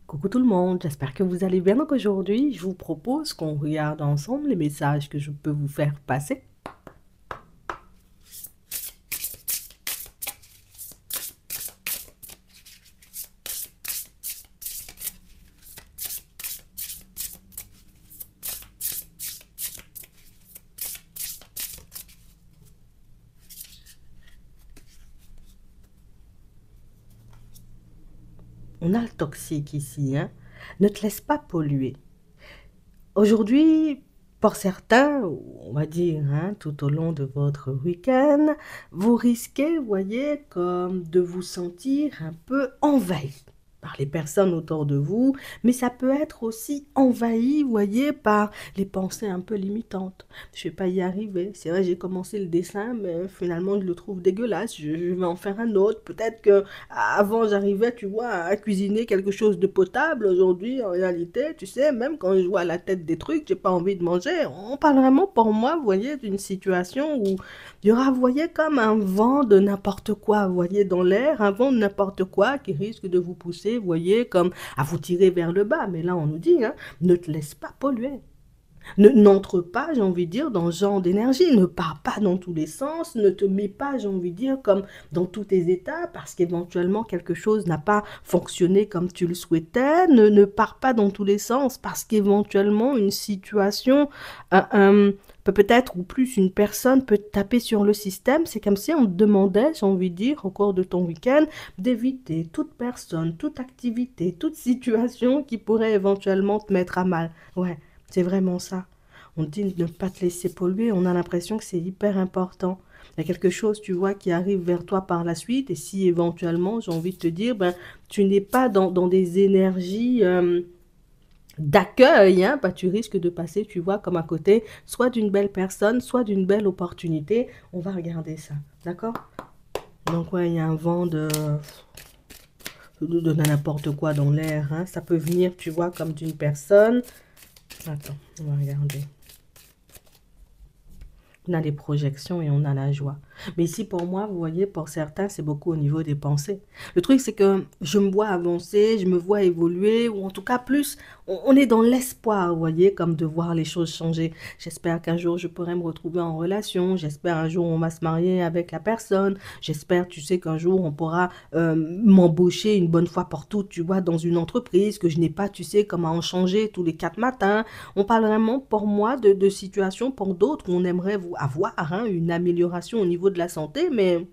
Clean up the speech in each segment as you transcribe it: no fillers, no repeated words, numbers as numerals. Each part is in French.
Coucou tout le monde, j'espère que vous allez bien. Donc aujourd'hui, je vous propose qu'on regarde ensemble les messages que je peux vous faire passer. On a le toxique ici, hein. Ne te laisse pas polluer. Aujourd'hui, pour certains, on va dire, hein, tout au long de votre week-end, vous risquez, vous voyez, comme de vous sentir un peu envahi par les personnes autour de vous, mais ça peut être aussi envahi, vous voyez, par les pensées un peu limitantes. Je ne vais pas y arriver. C'est vrai, j'ai commencé le dessin, mais finalement, je le trouve dégueulasse. Je vais en faire un autre. Peut-être que avant, j'arrivais, tu vois, à cuisiner quelque chose de potable. Aujourd'hui, en réalité, tu sais, même quand je vois la tête des trucs, j'ai pas envie de manger. On parle vraiment, pour moi, vous voyez, d'une situation où il y aura, vous voyez, comme un vent de n'importe quoi, vous voyez, dans l'air, un vent de n'importe quoi qui risque de vous pousser, vous voyez, comme à vous tirer vers le bas. Mais là, on nous dit, hein, ne te laisse pas polluer. N'entre pas, j'ai envie de dire, dans ce genre d'énergie. Ne pars pas dans tous les sens. Ne te mets pas, j'ai envie de dire, comme dans tous tes états, parce qu'éventuellement quelque chose n'a pas fonctionné comme tu le souhaitais. Ne pars pas dans tous les sens, parce qu'éventuellement une situation, peut-être, ou plus une personne peut taper sur le système. C'est comme si on te demandait, j'ai envie de dire, au cours de ton week-end, d'éviter toute personne, toute activité, toute situation qui pourrait éventuellement te mettre à mal. Ouais. C'est vraiment ça. On dit de ne pas te laisser polluer, on a l'impression que c'est hyper important. Il y a quelque chose, tu vois, qui arrive vers toi par la suite, et si éventuellement, j'ai envie de te dire, ben, tu n'es pas dans des énergies d'accueil, hein, bah, tu risques de passer, tu vois, comme à côté, soit d'une belle personne, soit d'une belle opportunité. On va regarder ça, d'accord? Donc, ouais, il y a un vent de n'importe quoi dans l'air, hein. Ça peut venir, tu vois, comme d'une personne. Attends, on va regarder. On a les projections et on a la joie. Mais ici, pour moi, vous voyez, pour certains, c'est beaucoup au niveau des pensées. Le truc, c'est que je me vois avancer, je me vois évoluer, ou en tout cas, plus, on est dans l'espoir, vous voyez, comme de voir les choses changer. J'espère qu'un jour, je pourrai me retrouver en relation. J'espère un jour, on va se marier avec la personne. J'espère, tu sais, qu'un jour, on pourra m'embaucher une bonne fois pour toutes, tu vois, dans une entreprise, que je n'ai pas, tu sais, comme à en changer tous les 4 matins. On parle vraiment, pour moi, de situations pour d'autres où on aimerait avoir, hein, une amélioration au niveau de la santé, mais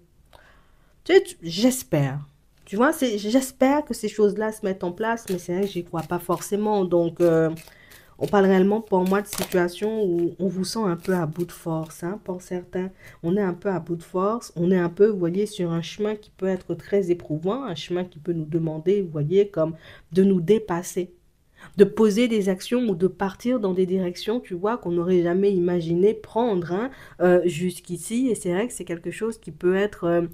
tu sais, j'espère. Tu vois, j'espère que ces choses-là se mettent en place, mais c'est vrai que j'y crois pas forcément. Donc, on parle réellement pour moi de situations où on vous sent un peu à bout de force, hein, pour certains. On est un peu à bout de force, on est un peu, vous voyez, sur un chemin qui peut être très éprouvant, un chemin qui peut nous demander, vous voyez, comme de nous dépasser, de poser des actions ou de partir dans des directions, tu vois, qu'on n'aurait jamais imaginé prendre, hein, jusqu'ici. Et c'est vrai que c'est quelque chose qui peut être...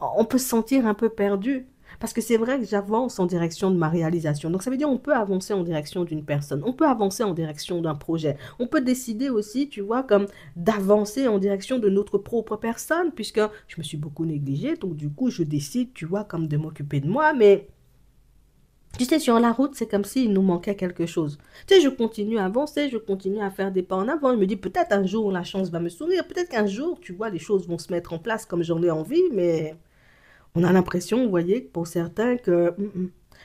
on peut se sentir un peu perdu. Parce que c'est vrai que j'avance en direction de ma réalisation. Donc ça veut dire on peut avancer en direction d'une personne, on peut avancer en direction d'un projet. On peut décider aussi, tu vois, comme d'avancer en direction de notre propre personne, puisque je me suis beaucoup négligée. Donc du coup, je décide, tu vois, comme de m'occuper de moi, mais... Tu sais, sur la route, c'est comme s'il nous manquait quelque chose. Tu sais, je continue à avancer, je continue à faire des pas en avant. Je me dis, peut-être un jour, la chance va me sourire. Peut-être qu'un jour, tu vois, les choses vont se mettre en place comme j'en ai envie. Mais on a l'impression, vous voyez, pour certains, que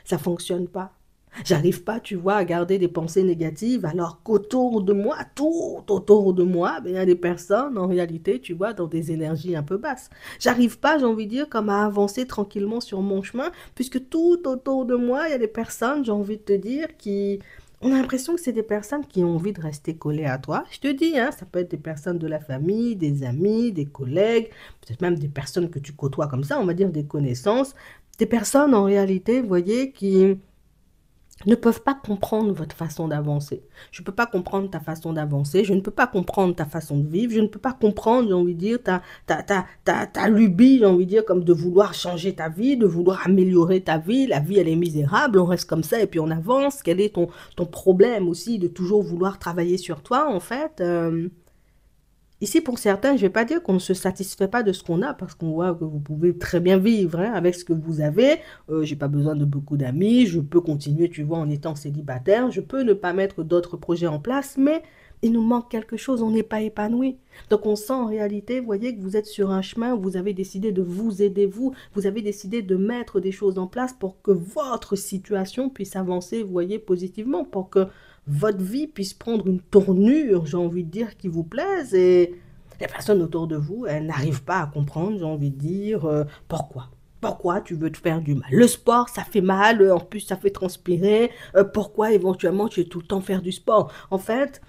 ça fonctionne pas. J'arrive pas, tu vois, à garder des pensées négatives, alors qu'autour de moi, tout autour de moi, ben, il y a des personnes, en réalité, tu vois, dans des énergies un peu basses. J'arrive pas, j'ai envie de dire, comme à avancer tranquillement sur mon chemin, puisque tout autour de moi, il y a des personnes, j'ai envie de te dire, qui... On a l'impression que c'est des personnes qui ont envie de rester collées à toi. Je te dis, hein, ça peut être des personnes de la famille, des amis, des collègues, peut-être même des personnes que tu côtoies comme ça, on va dire des connaissances. Des personnes, en réalité, vous voyez, qui ne peuvent pas comprendre votre façon d'avancer. Je ne peux pas comprendre ta façon d'avancer, je ne peux pas comprendre ta façon de vivre, je ne peux pas comprendre, j'ai envie de dire, ta lubie, j'ai envie de dire, comme de vouloir changer ta vie, de vouloir améliorer ta vie. La vie, elle est misérable, on reste comme ça et puis on avance. Quel est ton problème aussi de toujours vouloir travailler sur toi, en fait Ici, pour certains, je vais pas dire qu'on ne se satisfait pas de ce qu'on a, parce qu'on voit que vous pouvez très bien vivre hein, avec ce que vous avez. J'ai pas besoin de beaucoup d'amis, je peux continuer, tu vois, en étant célibataire, je peux ne pas mettre d'autres projets en place, mais il nous manque quelque chose, on n'est pas épanoui. Donc on sent en réalité, vous voyez, que vous êtes sur un chemin où vous avez décidé de vous aider, vous avez décidé de mettre des choses en place pour que votre situation puisse avancer, vous voyez, positivement, pour que votre vie puisse prendre une tournure, j'ai envie de dire, qui vous plaise. Et les personnes autour de vous, elles n'arrivent pas à comprendre, j'ai envie de dire, pourquoi. Pourquoi tu veux te faire du mal? Le sport, ça fait mal, en plus ça fait transpirer. Pourquoi éventuellement tu veux tout le temps faire du sport? En fait,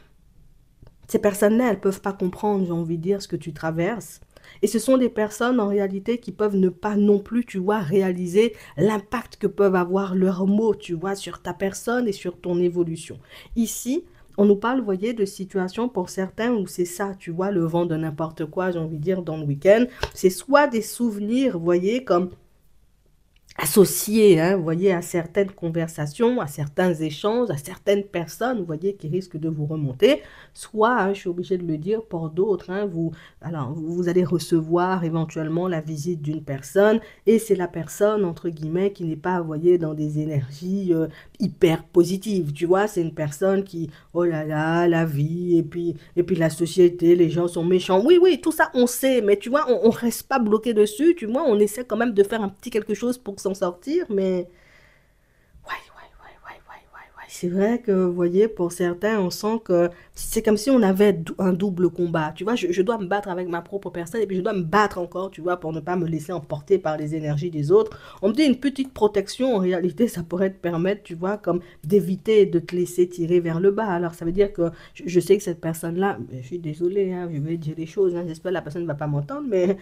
ces personnes-là, elles ne peuvent pas comprendre, j'ai envie de dire, ce que tu traverses. Et ce sont des personnes, en réalité, qui peuvent ne pas non plus, tu vois, réaliser l'impact que peuvent avoir leurs mots, tu vois, sur ta personne et sur ton évolution. Ici, on nous parle, vous voyez, de situations pour certains où c'est ça, tu vois, le vent de n'importe quoi, j'ai envie de dire, dans le week-end. C'est soit des souvenirs, vous voyez, comme associés, hein, vous voyez, à certaines conversations, à certains échanges, à certaines personnes, vous voyez, qui risquent de vous remonter. Soit, hein, je suis obligée de le dire, pour d'autres, hein, vous allez recevoir éventuellement la visite d'une personne et c'est la personne, entre guillemets, qui n'est pas, vous voyez, dans des énergies hyper positives. Tu vois, c'est une personne qui, oh là là, la vie, et puis la société, les gens sont méchants. Oui, oui, tout ça, on sait, mais tu vois, on reste pas bloqué dessus, tu vois, on essaie quand même de faire un petit quelque chose pour s'en sortir, mais ouais, ouais, ouais, ouais, ouais, ouais, ouais. C'est vrai que, vous voyez, pour certains, on sent que c'est comme si on avait un double combat. Tu vois, je dois me battre avec ma propre personne et puis je dois me battre encore, tu vois, pour ne pas me laisser emporter par les énergies des autres. On me dit une petite protection, en réalité, ça pourrait te permettre, tu vois, comme d'éviter de te laisser tirer vers le bas. Alors, ça veut dire que je sais que cette personne-là, je suis désolée, hein, je vais dire des choses, hein, j'espère que la personne ne va pas m'entendre, mais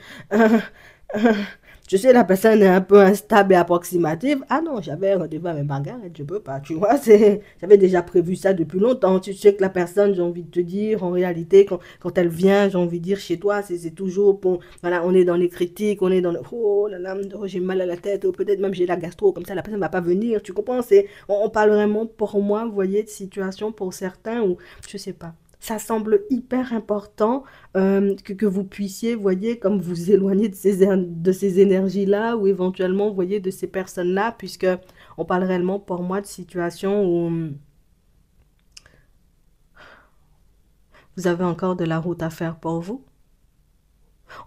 je sais, la personne est un peu instable et approximative. Ah non, j'avais rendez-vous avec Margaret, je peux pas, tu vois, j'avais déjà prévu ça depuis longtemps. Tu sais que la personne, j'ai envie de te dire, en réalité, quand elle vient, j'ai envie de dire chez toi, c'est toujours pour, voilà, on est dans les critiques, on est dans le, oh là là, oh, j'ai mal à la tête, ou peut-être même j'ai la gastro, comme ça la personne ne va pas venir, tu comprends, on parle vraiment, pour moi, vous voyez, de situation pour certains où, je sais pas. Ça semble hyper important que vous puissiez, voyez, comme vous éloigner de ces énergies-là ou éventuellement, voyez, de ces personnes-là, puisque on parle réellement pour moi de situations où vous avez encore de la route à faire pour vous.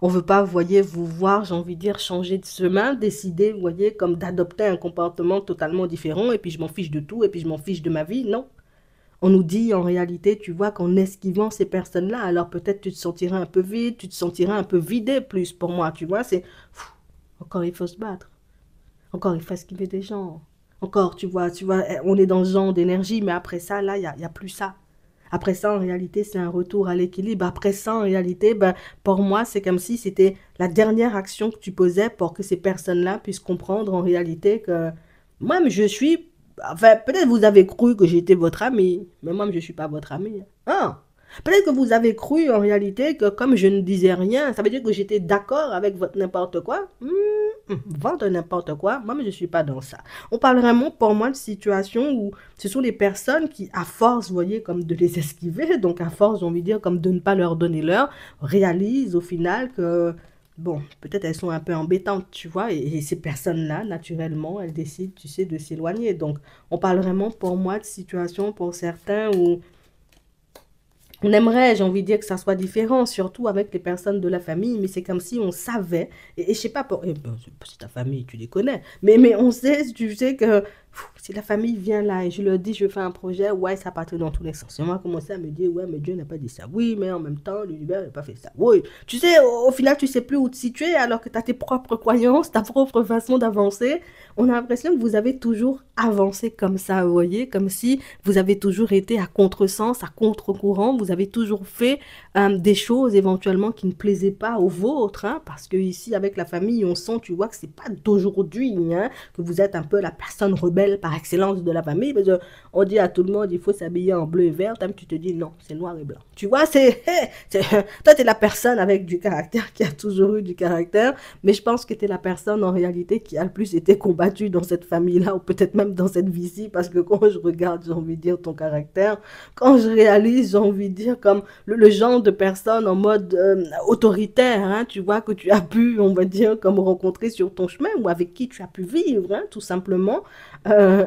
On veut pas, voyez, vous voir, j'ai envie de dire, changer de chemin, décider, voyez, comme d'adopter un comportement totalement différent, et puis je m'en fiche de tout, et puis je m'en fiche de ma vie, non. On nous dit en réalité, tu vois, qu'en esquivant ces personnes-là, alors peut-être tu te sentiras un peu vide, tu te sentiras un peu vidé plus pour moi, tu vois, encore il faut se battre, encore il faut esquiver des gens, encore, tu vois, on est dans ce genre d'énergie, mais après ça, là, il y a plus ça. Après ça, en réalité, c'est un retour à l'équilibre. Après ça, en réalité, ben, pour moi, c'est comme si c'était la dernière action que tu posais pour que ces personnes-là puissent comprendre en réalité que moi, je suis. Enfin, peut-être vous avez cru que j'étais votre ami, mais moi, je ne suis pas votre ami. Ah, peut-être que vous avez cru en réalité que comme je ne disais rien, ça veut dire que j'étais d'accord avec votre n'importe quoi. Vendre n'importe quoi, moi, je ne suis pas dans ça. On parle vraiment pour moi de situations où ce sont les personnes qui, à force, vous voyez, comme de les esquiver, donc à force, j'ai envie de dire, comme de ne pas leur donner l'heure, réalisent au final que, bon, peut-être elles sont un peu embêtantes, tu vois, et ces personnes-là, naturellement, elles décident, tu sais, de s'éloigner. Donc, on parle vraiment pour moi de situations pour certains où on aimerait, j'ai envie de dire que ça soit différent, surtout avec les personnes de la famille, mais c'est comme si on savait, et je sais pas, ben, c'est ta famille, tu les connais, mais on sait, tu sais que si la famille vient là et je leur dis, je fais un projet, ouais, ça part dans tous les sens. Et moi, commencer à me dire, ouais, mais Dieu n'a pas dit ça. Oui, mais en même temps, l'univers n'a pas fait ça. Oui, tu sais, au final, tu sais plus où te situer alors que tu as tes propres croyances, ta propre façon d'avancer. On a l'impression que vous avez toujours avancé comme ça, vous voyez, comme si vous avez toujours été à contresens, à contre-courant, vous avez toujours fait des choses éventuellement qui ne plaisaient pas aux vôtres, hein, parce que ici, avec la famille, on sent, tu vois, que c'est pas d'aujourd'hui, hein, que vous êtes un peu la personne rebelle par excellence de la famille, parce qu'on dit à tout le monde, il faut s'habiller en bleu et vert, toi, tu te dis, non, c'est noir et blanc. Tu vois, toi, tu es la personne avec du caractère, qui a toujours eu du caractère, mais je pense que tu es la personne, en réalité, qui a le plus été combattue dans cette famille-là, ou peut-être même même dans cette vie-ci, parce que quand je regarde, j'ai envie de dire, ton caractère, quand je réalise, j'ai envie de dire, comme le genre de personne en mode autoritaire, hein, tu vois, que tu as pu, on va dire, comme rencontrer sur ton chemin, ou avec qui tu as pu vivre, hein, tout simplement, euh,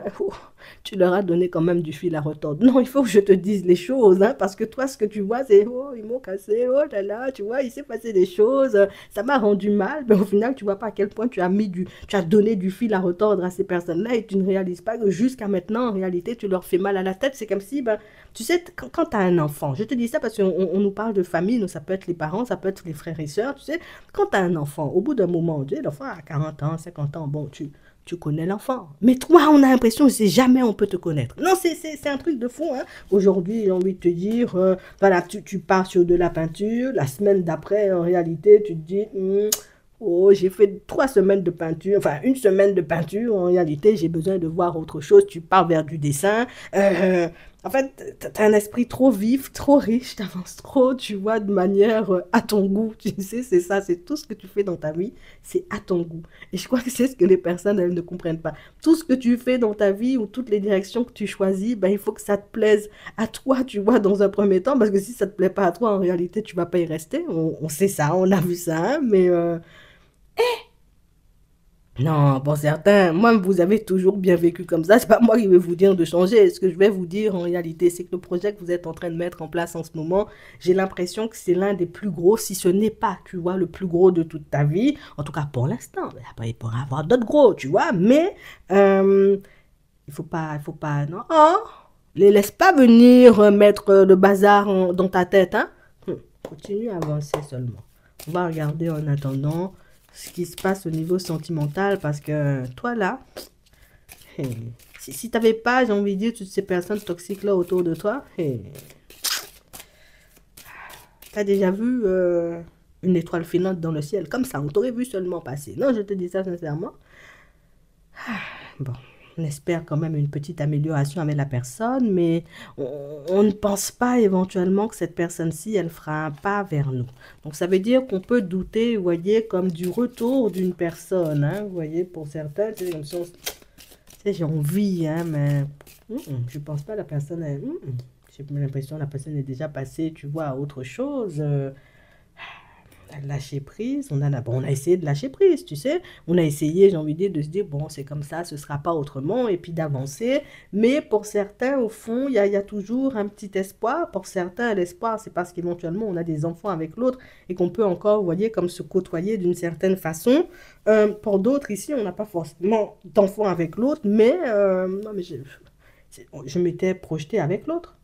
tu leur as donné quand même du fil à retordre. Non, il faut que je te dise les choses, hein, parce que toi, ce que tu vois, c'est, oh, ils m'ont cassé, oh là là, tu vois, il s'est passé des choses, ça m'a rendu mal, mais au final, tu vois pas à quel point tu as donné du fil à retordre à ces personnes-là et tu ne réalises pas que jusqu'à maintenant, en réalité, tu leur fais mal à la tête. C'est comme si, ben, tu sais, quand tu as un enfant, je te dis ça parce qu'on nous parle de famille, ça peut être les parents, ça peut être les frères et sœurs, tu sais, quand tu as un enfant, au bout d'un moment, tu sais, l'enfant a 40 ans, 50 ans, bon, tu connais l'enfant. Mais toi, on a l'impression que c'est jamais on peut te connaître. Non, c'est un truc de fou. Hein. Aujourd'hui, j'ai envie de te dire, voilà, tu pars sur de la peinture. La semaine d'après, en réalité, tu te dis, oh, j'ai fait 3 semaines de peinture, enfin une semaine de peinture. En réalité, j'ai besoin de voir autre chose. Tu pars vers du dessin. En fait, tu as un esprit trop vif, trop riche, tu avances trop, tu vois, de manière à ton goût. Tu sais, c'est ça, c'est tout ce que tu fais dans ta vie, c'est à ton goût. Et je crois que c'est ce que les personnes, elles ne comprennent pas. Tout ce que tu fais dans ta vie ou toutes les directions que tu choisis, ben, il faut que ça te plaise à toi, tu vois, dans un premier temps, parce que si ça ne te plaît pas à toi, en réalité, tu ne vas pas y rester. On sait ça, on a vu ça, hein, mais non, pour certains, moi, vous avez toujours bien vécu comme ça. C'est pas moi qui vais vous dire de changer. Ce que je vais vous dire en réalité, c'est que le projet que vous êtes en train de mettre en place en ce moment, j'ai l'impression que c'est l'un des plus gros, si ce n'est pas, tu vois, le plus gros de toute ta vie. En tout cas, pour l'instant. Mais après, il pourra y avoir d'autres gros, tu vois. Mais il faut pas, non. Oh, les laisse pas venir mettre le bazar dans ta tête, hein. Continue à avancer seulement. On va regarder en attendant ce qui se passe au niveau sentimental parce que toi là, si tu n'avais pas, j'ai envie de dire, toutes ces personnes toxiques là autour de toi, tu as déjà vu une étoile filante dans le ciel comme ça, on t'aurait vu seulement passer. Non, je te dis ça sincèrement. Bon, on espère quand même une petite amélioration avec la personne, mais on ne pense pas éventuellement que cette personne-ci, elle fera un pas vers nous. Donc ça veut dire qu'on peut douter, vous voyez, comme du retour d'une personne, hein, vous voyez, pour certains, c'est comme si on, tu sais, j'ai envie, hein, mais je pense pas la personne, j'ai l'impression que la personne est déjà passée, tu vois, à autre chose. Lâcher prise, bon, on a essayé de lâcher prise, tu sais, on a essayé, j'ai envie de dire, de se dire, bon, c'est comme ça, ce sera pas autrement, et puis d'avancer, mais pour certains, au fond, il y a toujours un petit espoir, pour certains, l'espoir, c'est parce qu'éventuellement, on a des enfants avec l'autre, et qu'on peut encore, vous voyez, comme se côtoyer d'une certaine façon. Pour d'autres, ici, on n'a pas forcément d'enfants avec l'autre, mais, non, mais je m'étais projetée avec l'autre.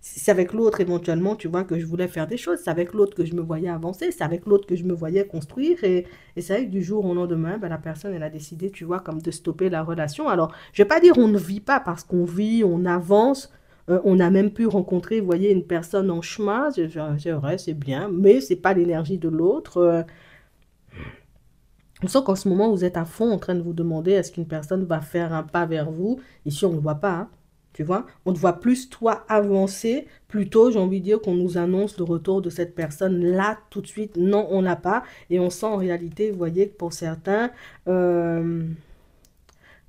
C'est avec l'autre éventuellement, tu vois, que je voulais faire des choses. C'est avec l'autre que je me voyais avancer. C'est avec l'autre que je me voyais construire. Et c'est vrai que du jour au lendemain, ben, la personne, elle a décidé, tu vois, comme de stopper la relation. Alors, je vais pas dire on ne vit pas parce qu'on vit, on avance. On a même pu rencontrer, vous voyez, une personne en chemin. C'est vrai, c'est bien, mais c'est pas l'énergie de l'autre. On sent qu'en ce moment, vous êtes à fond en train de vous demander est-ce qu'une personne va faire un pas vers vous. Ici, on ne le voit pas, hein. Tu vois, on te voit plus toi avancer. Plutôt, j'ai envie de dire qu'on nous annonce le retour de cette personne là tout de suite. Non, on n'a pas. Et on sent en réalité, vous voyez, que pour certains,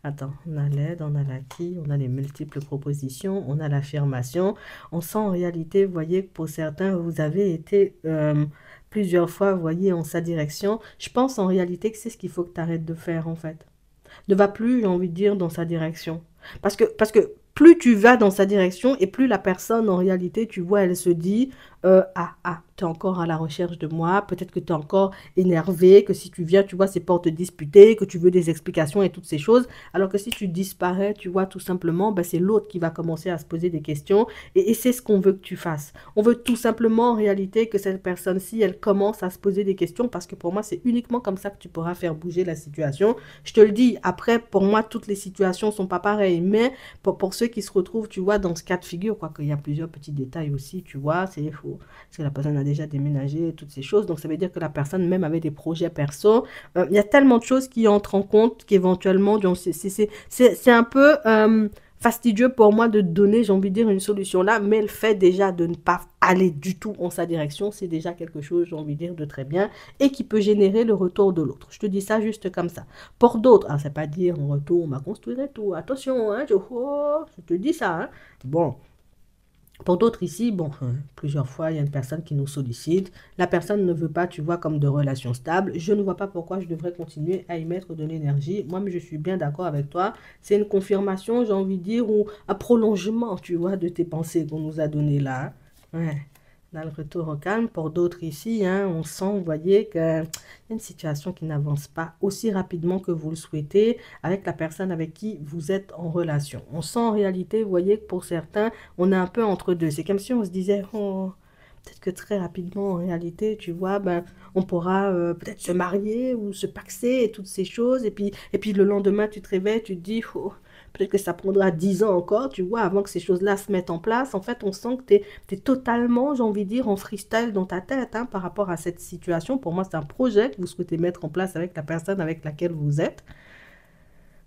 attends, on a l'aide, on a l'acquis, on a les multiples propositions, on a l'affirmation. On sent en réalité, vous voyez, que pour certains, vous avez été plusieurs fois, vous voyez, en sa direction. Je pense en réalité que c'est ce qu'il faut que tu arrêtes de faire, en fait. Ne va plus, j'ai envie de dire, dans sa direction. Parce que plus tu vas dans sa direction et plus la personne, en réalité, tu vois, elle se dit, tu es encore à la recherche de moi, peut-être que tu es encore énervé, que si tu viens, tu vois, c'est pour te disputer, que tu veux des explications et toutes ces choses. Alors que si tu disparais, tu vois, tout simplement, ben, c'est l'autre qui va commencer à se poser des questions et c'est ce qu'on veut que tu fasses. On veut tout simplement, en réalité, que cette personne-ci, elle commence à se poser des questions parce que pour moi, c'est uniquement comme ça que tu pourras faire bouger la situation. Je te le dis, après, pour moi, toutes les situations sont pas pareilles, mais pour ceux qui se retrouvent, tu vois, dans ce cas de figure, quoi, qu'il y a plusieurs petits détails aussi, tu vois, c'est faux. Parce que la personne a déjà déménagé, toutes ces choses. Donc, ça veut dire que la personne même avait des projets perso. Il y a tellement de choses qui entrent en compte qu'éventuellement, c'est un peu fastidieux pour moi de donner, j'ai envie de dire, une solution là, mais le fait déjà de ne pas aller du tout en sa direction, c'est déjà quelque chose, j'ai envie de dire, de très bien et qui peut générer le retour de l'autre. Je te dis ça juste comme ça. Pour d'autres, alors c'est pas dire on retourne, on va construire et tout. Attention, hein, je te dis ça. Hein. Bon, pour d'autres ici, bon, plusieurs fois, il y a une personne qui nous sollicite. La personne ne veut pas, tu vois, comme de relations stables. Je ne vois pas pourquoi je devrais continuer à y mettre de l'énergie. Moi, mais je suis bien d'accord avec toi. C'est une confirmation, j'ai envie de dire, ou un prolongement, tu vois, de tes pensées qu'on nous a données là. Hein. Ouais. Dans le retour au calme, pour d'autres ici, hein, on sent, vous voyez, qu'il y a une situation qui n'avance pas aussi rapidement que vous le souhaitez avec la personne avec qui vous êtes en relation. On sent en réalité, vous voyez, que pour certains, on est un peu entre deux. C'est comme si on se disait, oh, peut-être que très rapidement, en réalité, tu vois, ben, on pourra peut-être se marier ou se paxer et toutes ces choses. Et puis le lendemain, tu te réveilles, tu te dis, oh, peut-être que ça prendra 10 ans encore, tu vois, avant que ces choses-là se mettent en place. En fait, on sent que tu es totalement, j'ai envie de dire, en freestyle dans ta tête hein, par rapport à cette situation. Pour moi, c'est un projet que vous souhaitez mettre en place avec la personne avec laquelle vous êtes.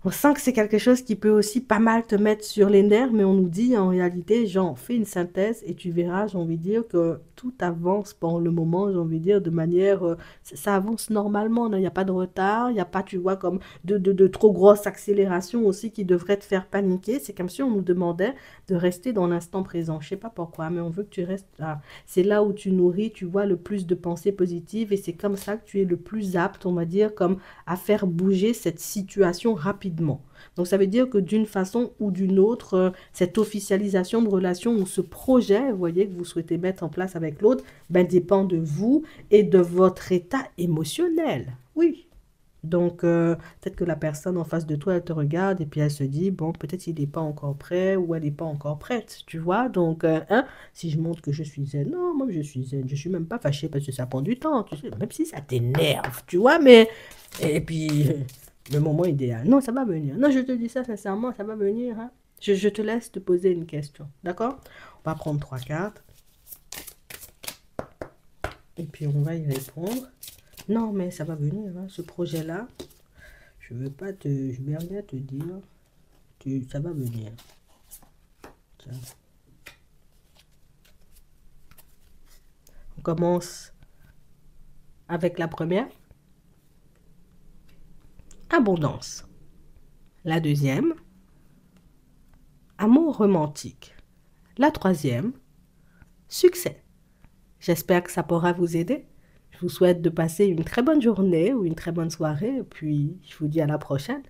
On sent que c'est quelque chose qui peut aussi pas mal te mettre sur les nerfs, mais on nous dit en réalité, genre, fais une synthèse et tu verras, j'ai envie de dire que tout avance pour le moment, j'ai envie de dire, de manière, ça avance normalement, il n'y a pas de retard, il n'y a pas, tu vois, comme de trop grosse accélération aussi qui devrait te faire paniquer. C'est comme si on nous demandait de rester dans l'instant présent. Je sais pas pourquoi, mais on veut que tu restes là. C'est là où tu nourris, tu vois, le plus de pensées positives et c'est comme ça que tu es le plus apte, on va dire, comme à faire bouger cette situation rapidement. Donc ça veut dire que d'une façon ou d'une autre, cette officialisation de relation ou ce projet, vous voyez, que vous souhaitez mettre en place avec l'autre, ben, dépend de vous et de votre état émotionnel. Oui. Donc peut-être que la personne en face de toi, elle te regarde et puis elle se dit, bon, peut-être il n'est pas encore prêt ou elle n'est pas encore prête, tu vois. Donc, hein, si je montre que je suis zen, non, moi je suis zen, je suis même pas fâchée parce que ça prend du temps, tu sais, même si ça t'énerve, tu vois, mais... Et puis, le moment idéal. Non, ça va venir. Non, je te dis ça sincèrement, ça va venir. Hein. Je te laisse te poser une question. D'accord? On va prendre 3 cartes. Et puis, on va y répondre. Non, mais ça va venir. Hein. Ce projet-là, je veux rien te dire. Ça va venir. Tiens. On commence avec la première. Abondance. La deuxième, amour romantique. La troisième, succès. J'espère que ça pourra vous aider. Je vous souhaite de passer une très bonne journée ou une très bonne soirée. Et puis, je vous dis à la prochaine.